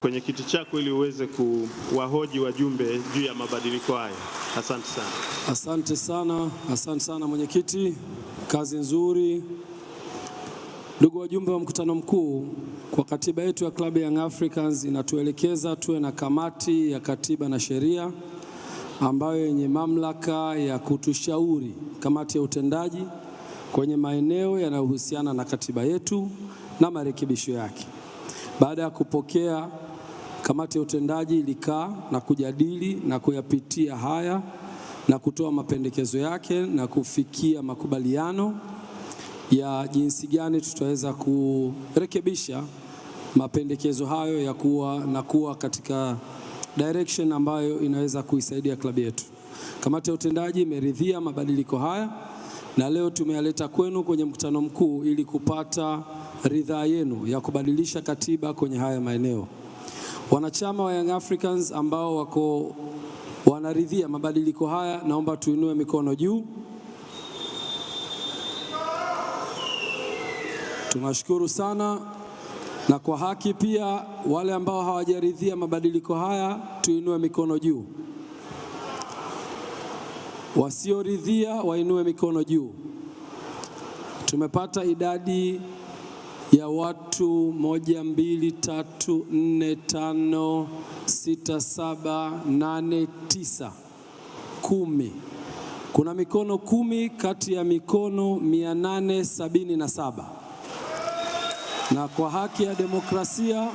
kwenye kiti chako ili uweze kuwahoji wajumbe juu ya mabadiliko haya. Asante sana. Asante sana mwenyekiti, kazi nzuri. Ndugu wajumbe wa mkutano mkuu, kwa katiba yetu ya Club Young Africans inatuelekeza tuwe na kamati ya katiba na sheria ambayo yenye mamlaka ya kutushauri, kamati ya utendaji kwenye maeneo yanayohusiana na katiba yetu na marekebisho yake. Baada ya kupokea, kamati ya utendaji ilikaa na kujadili na kuyapitia haya na kutoa mapendekezo yake na kufikia makubaliano ya jinsi gani tutaweza kurekebisha mapendekezo hayo ya kuwa katika direction ambayo inaweza kuisaidia klabu yetu. Kamati ya utendaji imeridhia mabadiliko haya na leo tumeyaleta kwenu kwenye mkutano mkuu ili kupata ridhaa yenu ya kubadilisha katiba kwenye haya maeneo. Wanachama wa Young Africans ambao wanaridhia mabadiliko haya, naomba tuinue mikono juu. Tunashukuru sana. Na kwa haki pia wale ambao hawajaridhia mabadiliko haya tuinue mikono juu. Wasioridhia wainue mikono juu. Tumepata idadi ya watu 1, 2, 3, 4, 5, 6, 7, 8, 9, 10. Kuna mikono 10 kati ya mikono 877. Na kwa haki ya demokrasia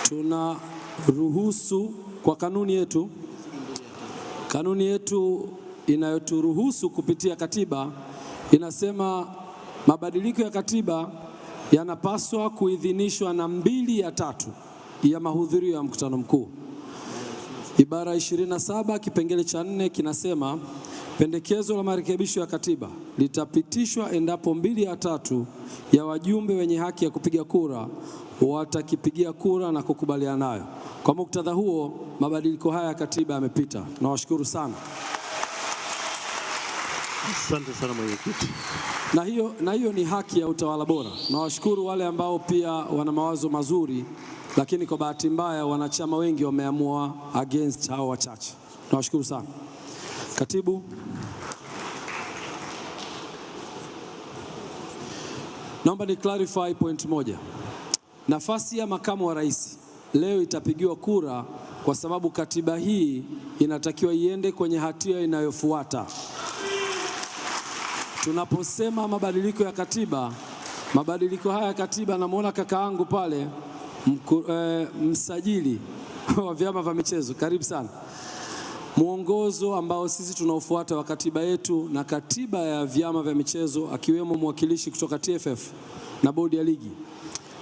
tunaruhusu kwa kanuni yetu inayoturuhusu kupitia katiba inasema mabadiliko ya katiba yanapaswa kuidhinishwa na 2/3 ya mahudhurio ya mkutano mkuu. Ibara 27 kipengele cha 4 kinasema pendekezo la marekebisho ya katiba litapitishwa endapo 2/3 ya wajumbe wenye haki ya kupiga kura watakipigia kura na kukubaliana nayo. Kwa muktadha huo, mabadiliko haya ya katiba yamepita. Nawashukuru sana. Asante sana mwenyekiti. Na hiyo ni haki ya utawala bora. Nawashukuru wale ambao pia wana mawazo mazuri, lakini kwa bahati mbaya wanachama wengi wameamua against hao wachache. Nawashukuru sana. Katibu, naomba ni clarify point moja. Nafasi ya makamu wa rais leo itapigiwa kura kwa sababu katiba hii inatakiwa iende kwenye hatua inayofuata. Tunaposema mabadiliko ya katiba, mabadiliko haya ya katiba, namuona kakaangu pale msajili wa vyama vya michezo, karibu sana. Mwongozo ambao sisi tunaofuata wa katiba yetu na katiba ya vyama vya michezo, akiwemo mwakilishi kutoka TFF na bodi ya ligi.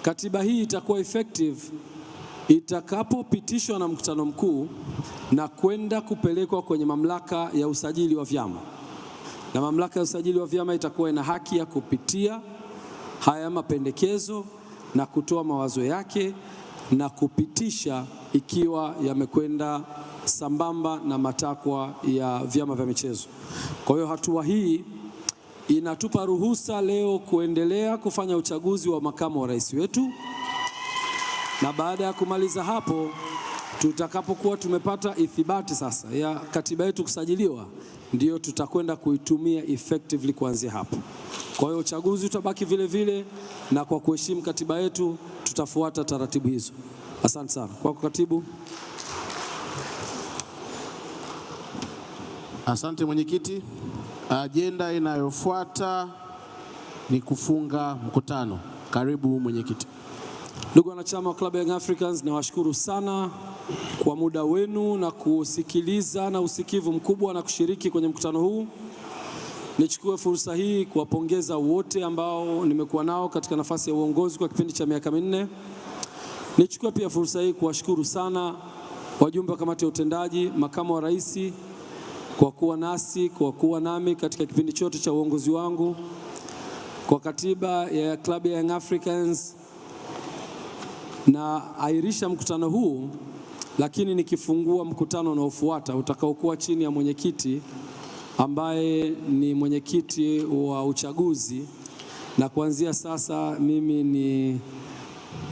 Katiba hii itakuwa effective itakapopitishwa na mkutano mkuu na kwenda kupelekwa kwenye mamlaka ya usajili wa vyama. Na mamlaka ya usajili wa vyama itakuwa ina haki ya kupitia haya mapendekezo na kutoa mawazo yake na kupitisha ikiwa yamekwenda sambamba na matakwa ya vyama vya michezo. Kwa hiyo hatua hii inatupa ruhusa leo kuendelea kufanya uchaguzi wa makamu wa rais wetu, na baada ya kumaliza hapo, tutakapokuwa tumepata ithibati sasa ya katiba yetu kusajiliwa, ndio tutakwenda kuitumia effectively kuanzia hapo. Kwa hiyo uchaguzi utabaki vile vile, na kwa kuheshimu katiba yetu tutafuata taratibu hizo. Asante sana. Kwa katibu. Asante mwenyekiti. Agenda inayofuata ni kufunga mkutano. Karibu mwenyekiti. Ndugu wanachama wa Club Young Africans, nawashukuru sana kwa muda wenu na kusikiliza na usikivu mkubwa na kushiriki kwenye mkutano huu. Nichukue fursa hii kuwapongeza wote ambao nimekuwa nao katika nafasi ya uongozi kwa kipindi cha miaka 4. Nichukue pia fursa hii kuwashukuru sana wajumbe wa kamati ya utendaji, makamu wa rais kwa kuwa nami katika kipindi chote cha uongozi wangu. Kwa katiba ya Club ya Young Africans na airisha mkutano huu, lakini nikifungua mkutano unaofuata utakaokuwa chini ya mwenyekiti ambaye ni mwenyekiti wa uchaguzi, na kuanzia sasa mimi ni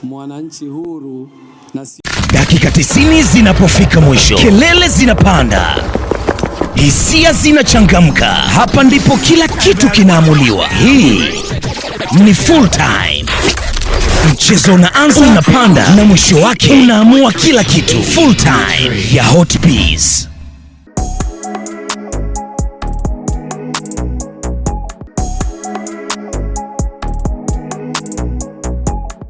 mwananchi huru Dakika 90 zinapofika mwisho, kelele zinapanda, hisia zinachangamka. Hapa ndipo kila kitu kinaamuliwa. Hii ni full time. Mchezo unaanza, unapanda na mwisho wake unaamua kila kitu. Full time ya Hot Peas.